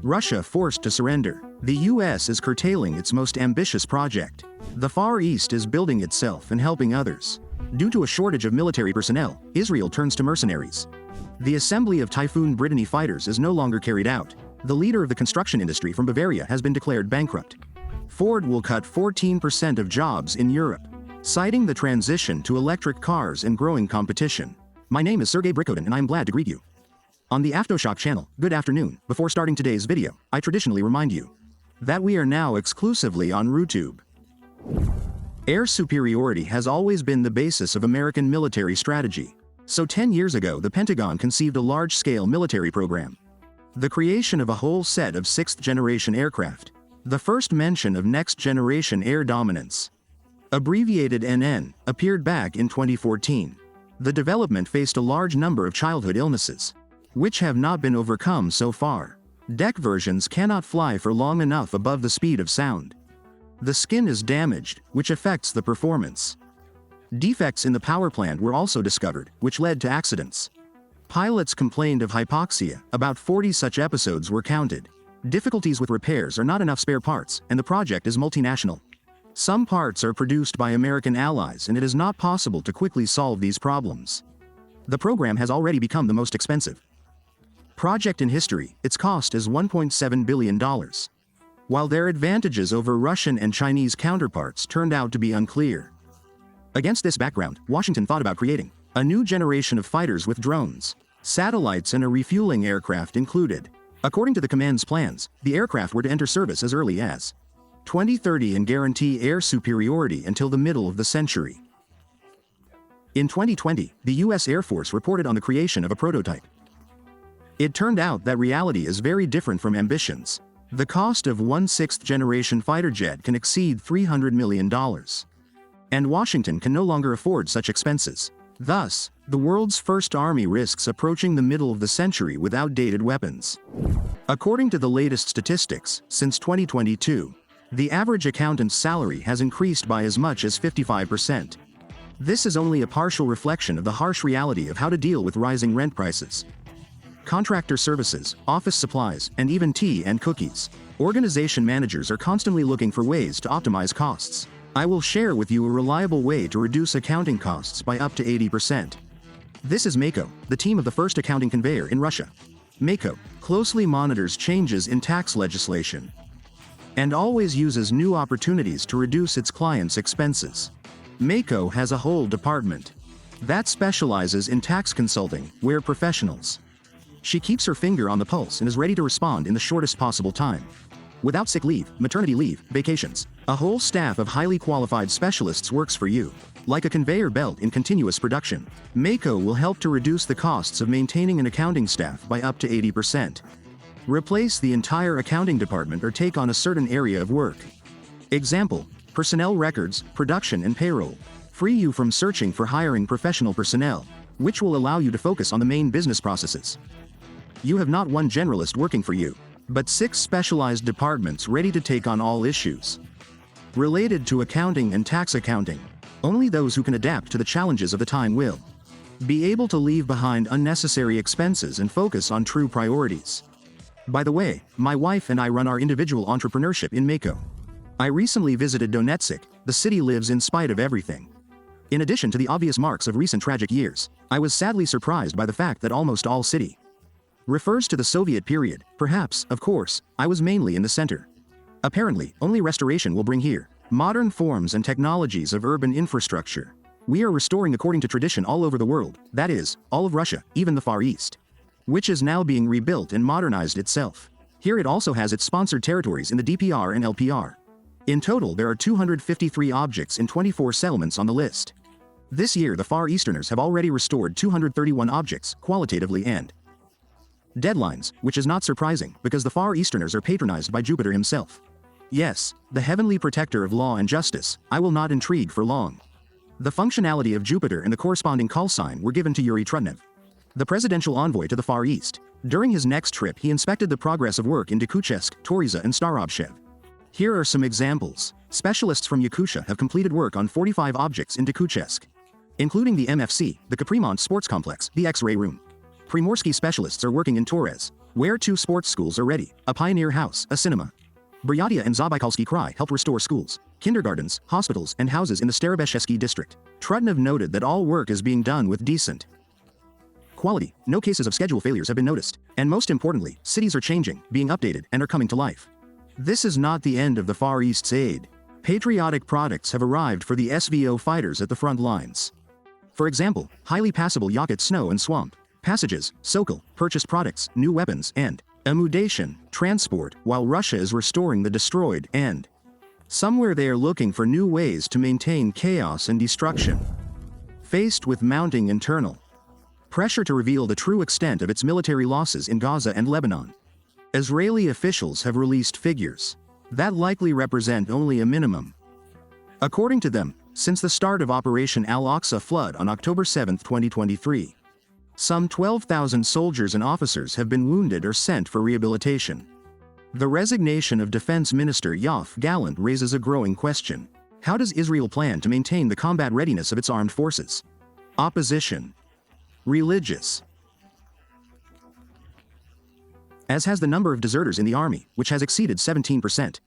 Russia forced to surrender. The US is curtailing its most ambitious project. The Far East is building itself and helping others. Due to a shortage of military personnel, Israel turns to mercenaries. The assembly of Typhoon Brittany fighters is no longer carried out. The leader of the construction industry from Bavaria has been declared bankrupt. Ford will cut 14% of jobs in Europe, citing the transition to electric cars and growing competition. My name is Sergey Brikotin and I'm glad to greet you. On the Aftershock channel, good afternoon. Before starting today's video, I traditionally remind you that we are now exclusively on RooTube. Air superiority has always been the basis of American military strategy. So 10 years ago, the Pentagon conceived a large-scale military program. The creation of a whole set of sixth-generation aircraft. The first mention of next-generation air dominance, abbreviated NN, appeared back in 2014. The development faced a large number of childhood illnesses, which have not been overcome so far. Deck versions cannot fly for long enough above the speed of sound. The skin is damaged, which affects the performance. Defects in the power plant were also discovered, which led to accidents. Pilots complained of hypoxia. About 40 such episodes were counted. Difficulties with repairs are not enough spare parts, and the project is multinational. Some parts are produced by American allies, and it is not possible to quickly solve these problems. The program has already become the most expensive project in history. Its cost is $1.7 billion. While their advantages over Russian and Chinese counterparts turned out to be unclear. Against this background, Washington thought about creating a new generation of fighters with drones, satellites and a refueling aircraft included. According to the command's plans, the aircraft were to enter service as early as 2030 and guarantee air superiority until the middle of the century. In 2020, the U.S. Air Force reported on the creation of a prototype. It turned out that reality is very different from ambitions. The cost of one sixth-generation fighter jet can exceed $300 million. And Washington can no longer afford such expenses. Thus, the world's first army risks approaching the middle of the century with outdated weapons. According to the latest statistics, since 2022, the average accountant's salary has increased by as much as 55%. This is only a partial reflection of the harsh reality of how to deal with rising rent prices, contractor services, office supplies, and even tea and cookies. Organization managers are constantly looking for ways to optimize costs. I will share with you a reliable way to reduce accounting costs by up to 80%. This is Mako, the team of the first accounting conveyor in Russia. Mako closely monitors changes in tax legislation and always uses new opportunities to reduce its clients' expenses. Mako has a whole department that specializes in tax consulting, where professionals. She keeps her finger on the pulse and is ready to respond in the shortest possible time. Without sick leave, maternity leave, vacations, a whole staff of highly qualified specialists works for you. Like a conveyor belt in continuous production, Mako will help to reduce the costs of maintaining an accounting staff by up to 80%. Replace the entire accounting department or take on a certain area of work. Example: personnel records, production and payroll. Free you from searching for hiring professional personnel, which will allow you to focus on the main business processes. You have not one generalist working for you, but 6 specialized departments ready to take on all issues related to accounting and tax accounting. Only those who can adapt to the challenges of the time will be able to leave behind unnecessary expenses and focus on true priorities. By the way, my wife and I run our individual entrepreneurship in Mako. I recently visited Donetsk. The city lives in spite of everything. In addition to the obvious marks of recent tragic years, I was sadly surprised by the fact that almost all city refers to the Soviet period. Perhaps, of course, I was mainly in the center. Apparently, only restoration will bring here modern forms and technologies of urban infrastructure. We are restoring according to tradition all over the world, that is, all of Russia, even the Far East, which is now being rebuilt and modernized itself. Here it also has its sponsored territories in the DPR and LPR. In total, there are 253 objects in 24 settlements on the list. This year, the Far Easterners have already restored 231 objects, qualitatively and deadlines, which is not surprising, because the Far Easterners are patronized by Jupiter himself. Yes, the heavenly protector of law and justice. I will not intrigue for long. The functionality of Jupiter and the corresponding call sign were given to Yuri Trudnev, the presidential envoy to the Far East. During his next trip, he inspected the progress of work in Yakuchevsk, Toriza and Starobshev. Here are some examples. Specialists from Yakutia have completed work on 45 objects in Yakuchevsk, including the MFC, the Caprimont Sports Complex, the X-ray room, Primorsky specialists are working in Torres, where 2 sports schools are ready, a pioneer house, a cinema. Buryatia and Zabaikalsky Krai help restore schools, kindergartens, hospitals, and houses in the Starobeshevsky district. Trudnov noted that all work is being done with decent quality. No cases of schedule failures have been noticed. And most importantly, cities are changing, being updated, and are coming to life. This is not the end of the Far East's aid. Patriotic products have arrived for the SVO fighters at the front lines. For example, highly passable Yakut snow and swamp passages, Sokol, purchased products, new weapons, and ammunition, transport, while Russia is restoring the destroyed, and somewhere they are looking for new ways to maintain chaos and destruction. Faced with mounting internal pressure to reveal the true extent of its military losses in Gaza and Lebanon, Israeli officials have released figures that likely represent only a minimum. According to them, since the start of Operation Al-Aqsa Flood on October 7, 2023, some 12,000 soldiers and officers have been wounded or sent for rehabilitation. The resignation of Defense Minister Yoav Gallant raises a growing question. How does Israel plan to maintain the combat readiness of its armed forces? Opposition. Religious. As has the number of deserters in the army, which has exceeded 17%.